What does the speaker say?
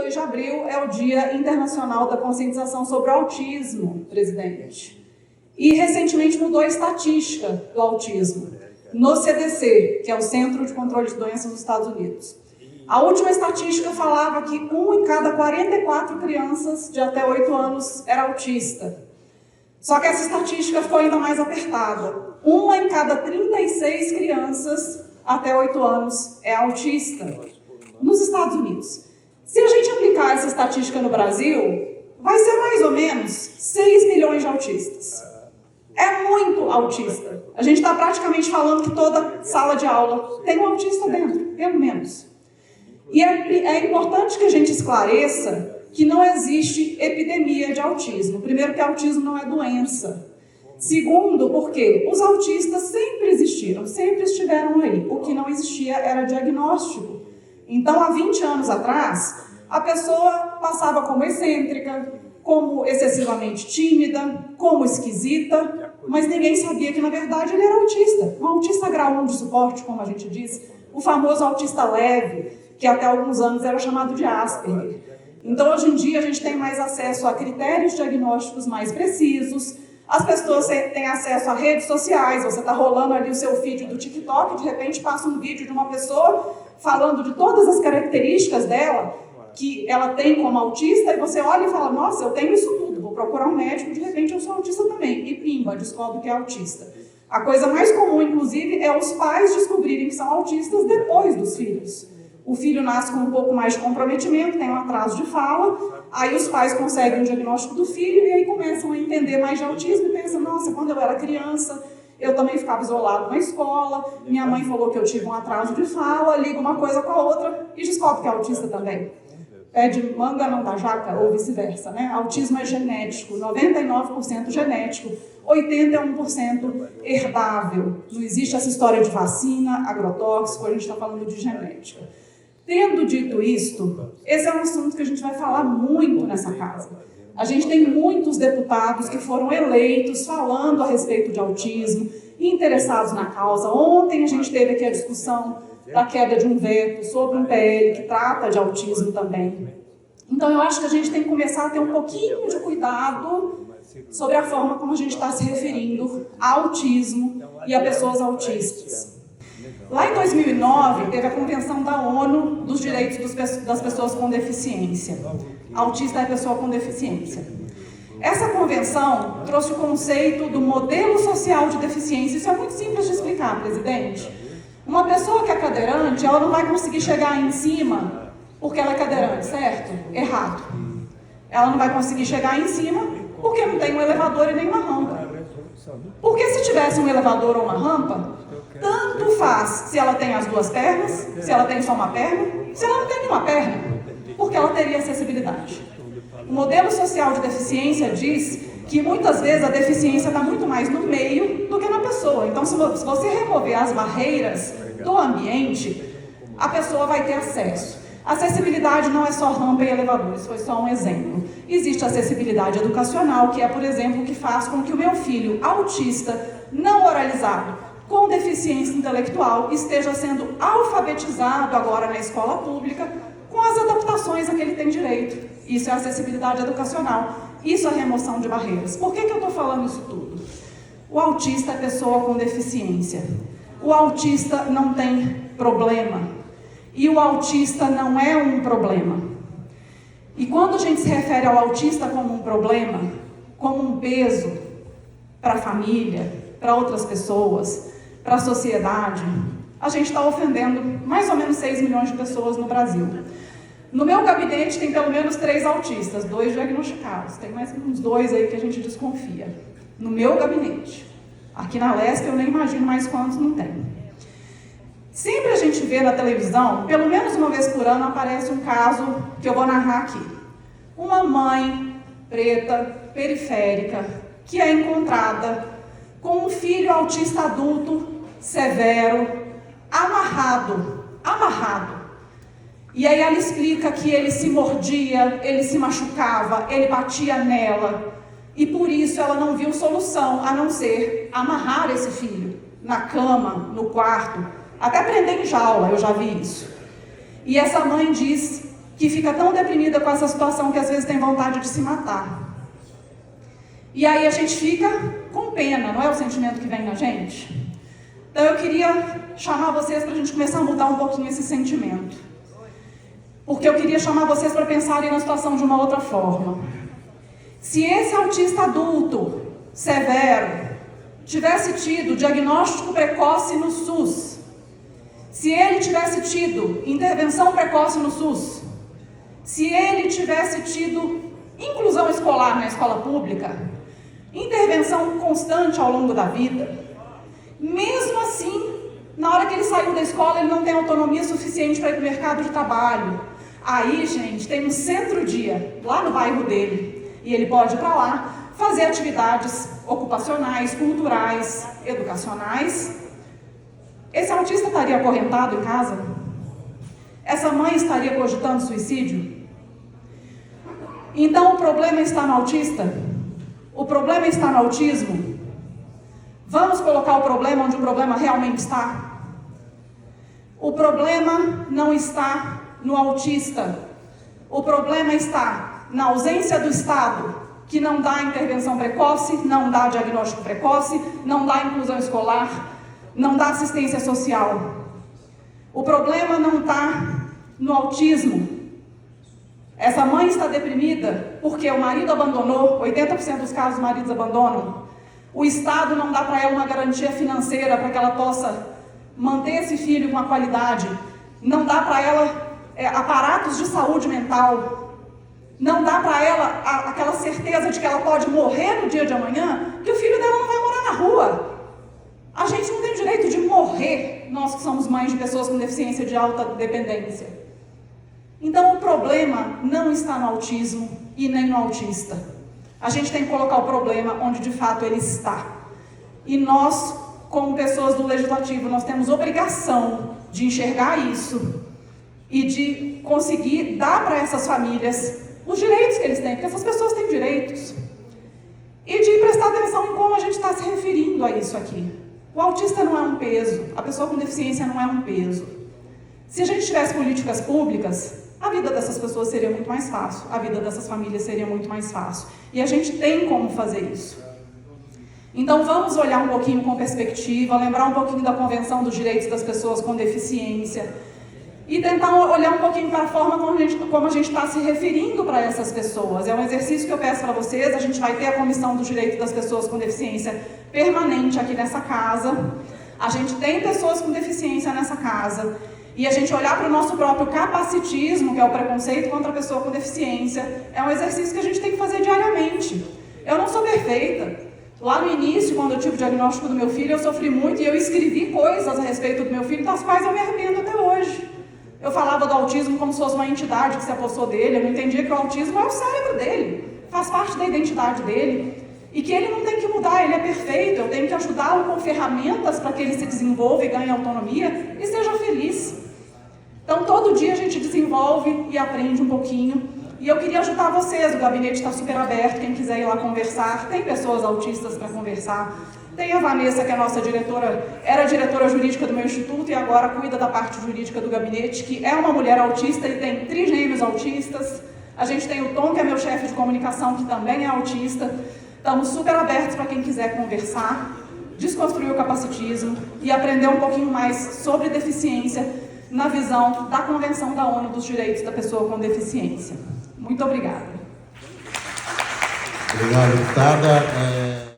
2 de abril é o Dia Internacional da Conscientização sobre o Autismo, presidente. E recentemente mudou a estatística do autismo no CDC, que é o Centro de Controle de Doenças dos Estados Unidos. A última estatística falava que 1 em cada 44 crianças de até 8 anos era autista. Só que essa estatística ficou ainda mais apertada. 1 em cada 36 crianças até 8 anos é autista nos Estados Unidos. Se a gente aplicar essa estatística no Brasil, vai ser mais ou menos 6 milhões de autistas. É muito autista. A gente está praticamente falando que toda sala de aula tem um autista dentro, pelo menos. E é importante que a gente esclareça que não existe epidemia de autismo. Primeiro, que autismo não é doença. Segundo, porque os autistas sempre existiram, sempre estiveram aí. O que não existia era diagnóstico. Então, há 20 anos atrás, a pessoa passava como excêntrica, como excessivamente tímida, como esquisita, mas ninguém sabia que, na verdade, ele era autista. Um autista grau 1 de suporte, como a gente diz, o famoso autista leve, que até alguns anos era chamado de Asperger. Então, hoje em dia, a gente tem mais acesso a critérios diagnósticos mais precisos, as pessoas têm acesso a redes sociais, você está rolando ali o seu feed do TikTok, de repente passa um vídeo de uma pessoa falando de todas as características dela, que ela tem como autista, e você olha e fala, nossa, eu tenho isso tudo, vou procurar um médico, de repente eu sou autista também, e pimba, descobre que é autista. A coisa mais comum, inclusive, é os pais descobrirem que são autistas depois dos filhos. O filho nasce com um pouco mais de comprometimento, tem um atraso de fala, aí os pais conseguem o diagnóstico do filho e aí começam a entender mais de autismo e pensam, nossa, quando eu era criança, eu também ficava isolado na escola, minha mãe falou que eu tive um atraso de fala, liga uma coisa com a outra e descobre que é autista também. Pé de manga não dá jaca, ou vice-versa, né? Autismo é genético, 99% genético, 81% herdável. Não existe essa história de vacina, agrotóxico, a gente está falando de genética. Tendo dito isto, esse é um assunto que a gente vai falar muito nessa casa. A gente tem muitos deputados que foram eleitos falando a respeito de autismo, interessados na causa. Ontem a gente teve aqui a discussão da queda de um veto sobre um PL que trata de autismo também. Então eu acho que a gente tem que começar a ter um pouquinho de cuidado sobre a forma como a gente está se referindo ao autismo e a pessoas autistas. Lá em 2009, teve a Convenção da ONU dos Direitos das Pessoas com Deficiência. Autista é pessoa com deficiência. Essa convenção trouxe o conceito do modelo social de deficiência. Isso é muito simples de explicar, presidente. Uma pessoa que é cadeirante, ela não vai conseguir chegar aí em cima porque ela é cadeirante, certo? Errado. Ela não vai conseguir chegar aí em cima porque não tem um elevador e nem uma rampa. Porque se tivesse um elevador ou uma rampa, tanto faz se ela tem as duas pernas, se ela tem só uma perna, se ela não tem nenhuma perna, porque ela teria acessibilidade. O modelo social de deficiência diz que muitas vezes a deficiência está muito mais no meio do que na pessoa. Então, se você remover as barreiras do ambiente, a pessoa vai ter acesso. Acessibilidade não é só rampa e elevador, isso foi só um exemplo. Existe acessibilidade educacional, que é, por exemplo, o que faz com que o meu filho autista, não oralizado, com deficiência intelectual, esteja sendo alfabetizado agora na escola pública, com as adaptações a que ele tem direito. Isso é acessibilidade educacional, isso é remoção de barreiras. Por que eu estou falando isso tudo? O autista é pessoa com deficiência. O autista não tem problema. E o autista não é um problema. E quando a gente se refere ao autista como um problema, como um peso para a família, para outras pessoas, para a sociedade, a gente está ofendendo mais ou menos 6 milhões de pessoas no Brasil. No meu gabinete tem pelo menos 3 autistas, 2 diagnosticados. Tem mais uns 2 aí que a gente desconfia. No meu gabinete. Aqui na Leste eu nem imagino mais quantos não tem. Sempre a gente vê na televisão, pelo menos uma vez por ano, aparece um caso que eu vou narrar aqui. Uma mãe preta, periférica, que é encontrada com um filho autista adulto, severo, amarrado. E aí ela explica que ele se mordia, ele se machucava, ele batia nela. E por isso ela não viu solução, a não ser amarrar esse filho na cama, no quarto, até prender em jaula, eu já vi isso. E essa mãe diz que fica tão deprimida com essa situação que às vezes tem vontade de se matar. E aí a gente fica com pena, não é o sentimento que vem na gente? Então eu queria chamar vocês para a gente começar a mudar um pouquinho esse sentimento. Porque eu queria chamar vocês para pensarem na situação de uma outra forma. Se esse autista adulto, severo, tivesse tido diagnóstico precoce no SUS, se ele tivesse tido intervenção precoce no SUS, se ele tivesse tido inclusão escolar na escola pública, intervenção constante ao longo da vida, mesmo assim, na hora que ele saiu da escola, ele não tem autonomia suficiente para ir para o mercado de trabalho. Aí, gente, tem um centro-dia lá no bairro dele, e ele pode ir para lá fazer atividades ocupacionais, culturais, educacionais. Esse autista estaria acorrentado em casa? Essa mãe estaria cogitando suicídio? Então o problema está no autista? O problema está no autismo? Vamos colocar o problema onde o problema realmente está? O problema não está no autista. O problema está na ausência do Estado, que não dá intervenção precoce, não dá diagnóstico precoce, não dá inclusão escolar, não dá assistência social. O problema não está no autismo. Essa mãe está deprimida porque o marido abandonou, 80% dos casos os maridos abandonam. O Estado não dá para ela uma garantia financeira para que ela possa manter esse filho com a qualidade. Não dá para ela aparatos de saúde mental. Não dá para ela aquela certeza de que ela pode morrer no dia de amanhã, que o filho dela não vai morar na rua. A gente não tem direito de morrer, nós que somos mães de pessoas com deficiência de alta dependência. Então o problema não está no autismo e nem no autista. A gente tem que colocar o problema onde de fato ele está. E nós, como pessoas do Legislativo, nós temos obrigação de enxergar isso e de conseguir dar para essas famílias os direitos que eles têm, porque essas pessoas têm direitos. E de prestar atenção em como a gente está se referindo a isso aqui. O autista não é um peso, a pessoa com deficiência não é um peso. Se a gente tivesse políticas públicas, a vida dessas pessoas seria muito mais fácil, a vida dessas famílias seria muito mais fácil. E a gente tem como fazer isso. Então vamos olhar um pouquinho com perspectiva, lembrar um pouquinho da Convenção dos Direitos das Pessoas com Deficiência e tentar olhar um pouquinho para a forma como a gente está se referindo para essas pessoas. É um exercício que eu peço para vocês. A gente vai ter a Comissão dos Direitos das Pessoas com Deficiência permanente aqui nessa casa. A gente tem pessoas com deficiência nessa casa. E a gente olhar para o nosso próprio capacitismo, que é o preconceito contra a pessoa com deficiência, é um exercício que a gente tem que fazer diariamente. Eu não sou perfeita. Lá no início, quando eu tive o diagnóstico do meu filho, eu sofri muito e eu escrevi coisas a respeito do meu filho, das quais eu me arrependo até hoje. Eu falava do autismo como se fosse uma entidade que se apossou dele, eu não entendia que o autismo é o cérebro dele, faz parte da identidade dele, e que ele não tem que mudar, ele é perfeito, eu tenho que ajudá-lo com ferramentas para que ele se desenvolva e ganhe autonomia e seja feliz. Então, todo dia a gente desenvolve e aprende um pouquinho. E eu queria ajudar vocês, o gabinete está super aberto, quem quiser ir lá conversar, tem pessoas autistas para conversar. Tem a Vanessa, que é a nossa diretora, era diretora jurídica do meu instituto e agora cuida da parte jurídica do gabinete, que é uma mulher autista e tem trigêmeos autistas. A gente tem o Tom, que é meu chefe de comunicação, que também é autista. Estamos super abertos para quem quiser conversar, desconstruir o capacitismo e aprender um pouquinho mais sobre deficiência na visão da Convenção da ONU dos Direitos da Pessoa com Deficiência. Muito obrigada. Obrigado, deputada.